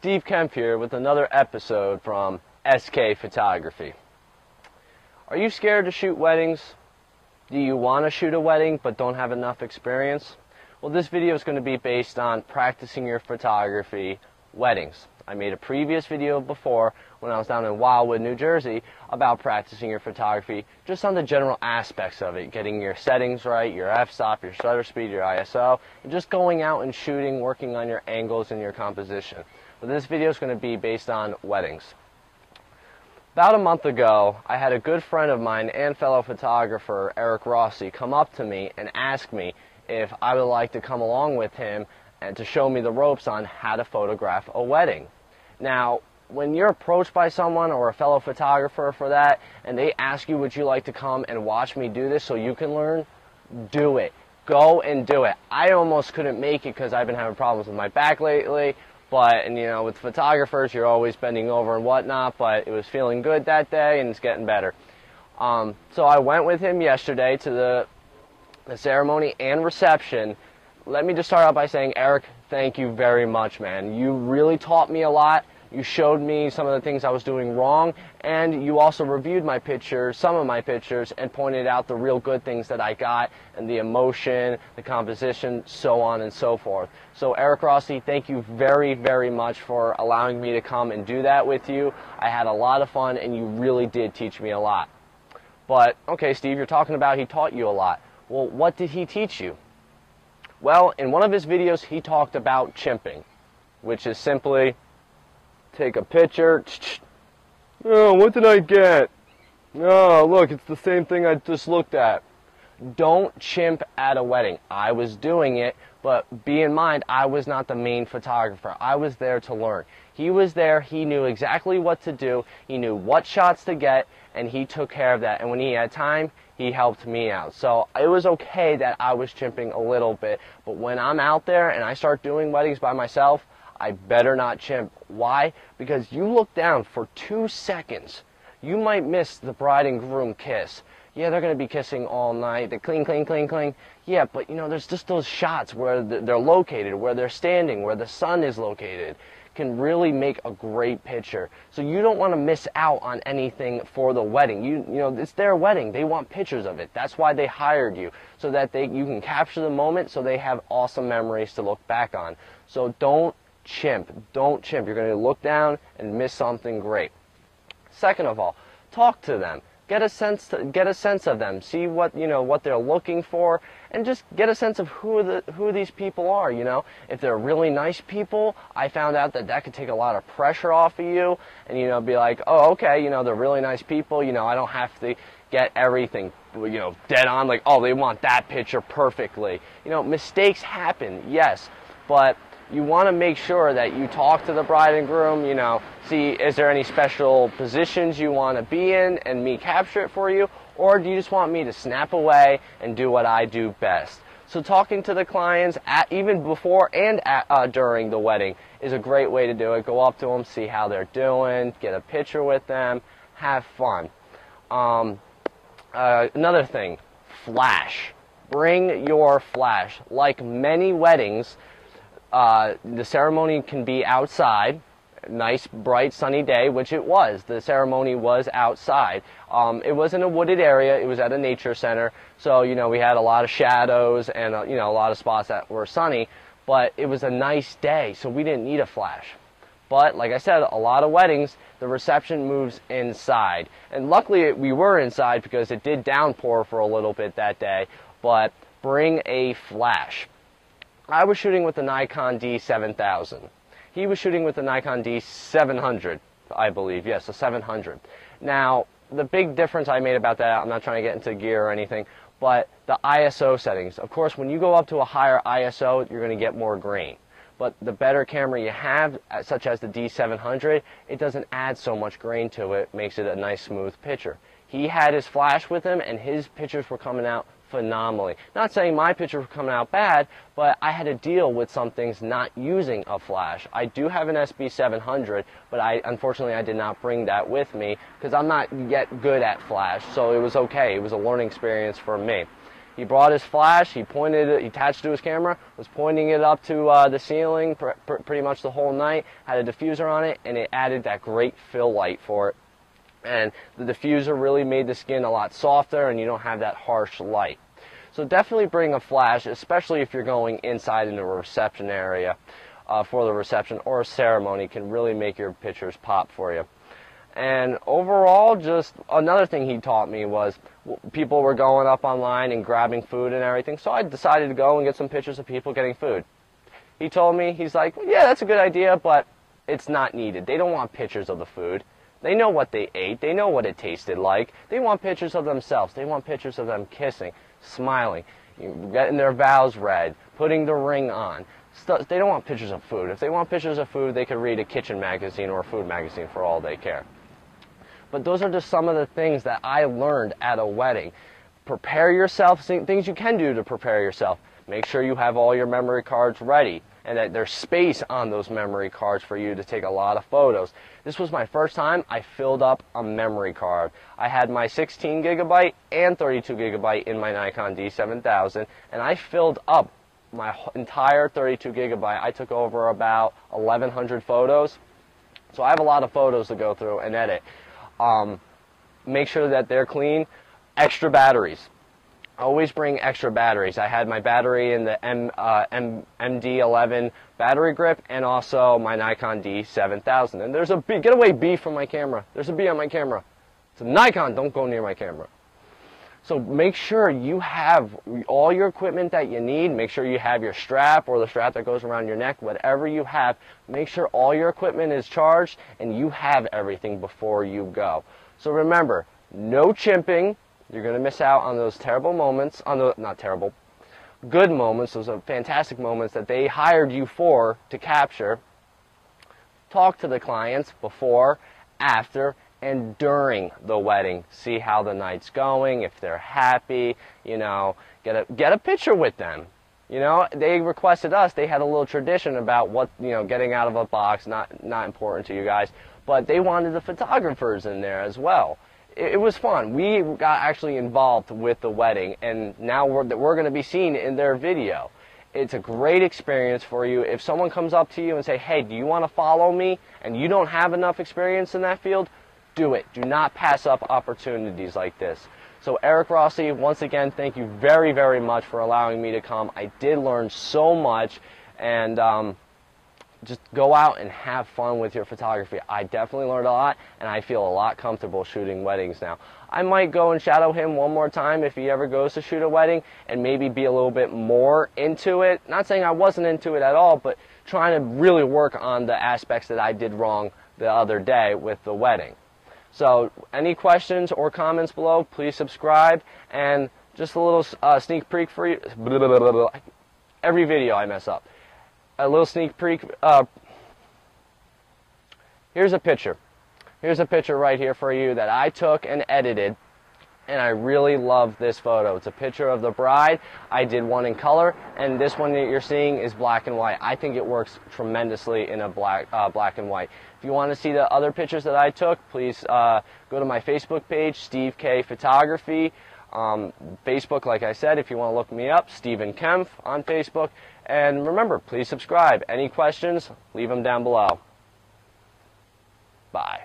Steve Kemp here with another episode from SK Photography. Are you scared to shoot weddings? Do you want to shoot a wedding but don't have enough experience? Well, this video is going to be based on practicing your photography weddings. I made a previous video before when I was down in Wildwood, New Jersey about practicing your photography, just on the general aspects of it, getting your settings right, your f-stop, your shutter speed, your ISO, and just going out and shooting, working on your angles and your composition. But this video is going to be based on weddings. About a month ago, I had a good friend of mine and fellow photographer, Eric Rossi, come up to me and ask me if I would like to come along with him and to show me the ropes on how to photograph a wedding. Now, when you're approached by someone or a fellow photographer for that, and they ask you, would you like to come and watch me do this so you can learn, do it. Go and do it. I almost couldn't make it because I've been having problems with my back lately, and you know, with photographers, you're always bending over and whatnot, but it was feeling good that day and it's getting better. So I went with him yesterday to the ceremony and reception. Let me just start out by saying, Eric, thank you very much, man. You really taught me a lot. You showed me some of the things I was doing wrong, and you also reviewed my pictures, some of my pictures, and pointed out the real good things that I got, and the emotion, the composition, so on and so forth. So Eric Rossi, thank you very, very much for allowing me to come and do that with you. I had a lot of fun, and you really did teach me a lot. But, okay, Steve, you're talking about he taught you a lot. Well, what did he teach you? Well, in one of his videos, he talked about chimping, which is simply take a picture. Oh, what did I get? Oh, look, it's the same thing I just looked at. Don't chimp at a wedding. I was doing it, but be in mind, I was not the main photographer. I was there to learn. He was there. He knew exactly what to do. He knew what shots to get, and he took care of that. And when he had time, he helped me out. So it was okay that I was chimping a little bit, but when I'm out there and I start doing weddings by myself, I better not chimp. Why? Because you look down for 2 seconds, you might miss the bride and groom kiss. Yeah, they're going to be kissing all night. They cling, cling, cling, cling. Yeah, but you know, there's just those shots where they're located, where they're standing, where the sun is located. Can really make a great picture. So you don't want to miss out on anything for the wedding. You know, it's their wedding. They want pictures of it. That's why they hired you, so that you can capture the moment, so they have awesome memories to look back on. So don't chimp. Don't chimp. You're going to look down and miss something great. Second of all, talk to them. Get a sense of them. See what they're looking for, and just get a sense of who these people are. You know, if they're really nice people, I found out that could take a lot of pressure off of you, and be like, oh, okay, they're really nice people. I don't have to get everything dead on. Like, oh, they want that picture perfectly. Mistakes happen, yes, but you want to make sure that you talk to the bride and groom, see, is there any special positions you want to be in and me capture it for you, or do you just want me to snap away and do what I do best? So talking to the clients, even before and during the wedding, is a great way to do it. Go up to them, see how they're doing, get a picture with them, have fun. Another thing, flash. Bring your flash. Like many weddings, the ceremony can be outside, nice, bright, sunny day, which it was. The ceremony was outside. It was in a wooded area. It was at a nature center, so we had a lot of shadows and a lot of spots that were sunny, but it was a nice day, so we didn't need a flash. But like I said, a lot of weddings, the reception moves inside, and luckily we were inside because it did downpour for a little bit that day. But bring a flash. I was shooting with the Nikon D7000. He was shooting with the Nikon D700, I believe. Yes, a 700. Now, the big difference I made about that, I'm not trying to get into gear or anything, but the ISO settings. Of course, when you go up to a higher ISO, you're going to get more grain. But the better camera you have, such as the D700, it doesn't add so much grain to it, makes it a nice, smooth picture. He had his flash with him, and his pictures were coming out phenomenally. Not saying my pictures were coming out bad, but I had to deal with some things not using a flash. I do have an SB700, but unfortunately I did not bring that with me because I'm not yet good at flash, so it was okay. It was a learning experience for me. He brought his flash, he attached to his camera, was pointing it up to the ceiling pretty much the whole night, had a diffuser on it, and it added that great fill light for it. And the diffuser really made the skin a lot softer, and you don't have that harsh light. So definitely bring a flash, especially if you're going inside in a reception area for the reception or a ceremony. Can really make your pictures pop for you. And overall, just another thing he taught me was people were going up online and grabbing food and everything, so I decided to go and get some pictures of people getting food. He told me, he's like, well, yeah, that's a good idea, but it's not needed. They don't want pictures of the food. They know what they ate. They know what it tasted like. They want pictures of themselves. They want pictures of them kissing, smiling, getting their vows read, putting the ring on. They don't want pictures of food. If they want pictures of food, they could read a kitchen magazine or a food magazine for all they care. But those are just some of the things that I learned at a wedding. Prepare yourself, things you can do to prepare yourself. Make sure you have all your memory cards ready and that there's space on those memory cards for you to take a lot of photos. This was my first time I filled up a memory card. I had my 16 gigabyte and 32 gigabyte in my Nikon D7000, and I filled up my entire 32 gigabyte. I took over about 1,100 photos. So I have a lot of photos to go through and edit. Make sure that they're clean. Extra batteries. Always bring extra batteries. I had my battery in the MD11 battery grip and also my Nikon D7000. And there's a B. Get away, B, from my camera. There's a B on my camera. It's a Nikon. Don't go near my camera. So make sure you have all your equipment that you need. Make sure you have your strap or the strap that goes around your neck. Whatever you have, make sure all your equipment is charged and you have everything before you go. So remember, no chimping. You're going to miss out on those terrible moments, not terrible, good moments. Those are fantastic moments that they hired you for to capture. Talk to the clients before, after, and during the wedding. See how the night's going, if they're happy, you know, get a picture with them. You know, they requested us, they had a little tradition about what, you know, getting out of a box, not important to you guys, but they wanted the photographers in there as well. It was fun. We got actually involved with the wedding, and now we're going to be seen in their video. It's a great experience for you. If someone comes up to you and say, hey, do you want to follow me, and you don't have enough experience in that field, do it. Do not pass up opportunities like this. So Eric Rossi, once again, thank you very, very much for allowing me to come. I did learn so much, and just go out and have fun with your photography. I definitely learned a lot, and I feel a lot comfortable shooting weddings now. I might go and shadow him one more time if he ever goes to shoot a wedding, and maybe be a little bit more into it. Not saying I wasn't into it at all, but trying to really work on the aspects that I did wrong the other day with the wedding. So any questions or comments below, please subscribe. And just a little sneak peek for you. Every video I mess up. A little sneak peek. Here's a picture. Here's a picture right here for you that I took and edited. And I really love this photo. It's a picture of the bride. I did one in color, and this one that you're seeing is black and white. I think it works tremendously in a black and white. If you want to see the other pictures that I took, please go to my Facebook page, Steve K Photography. Facebook, like I said, if you want to look me up, Stephen Kempf on Facebook. And remember, please subscribe. Any questions, leave them down below. Bye.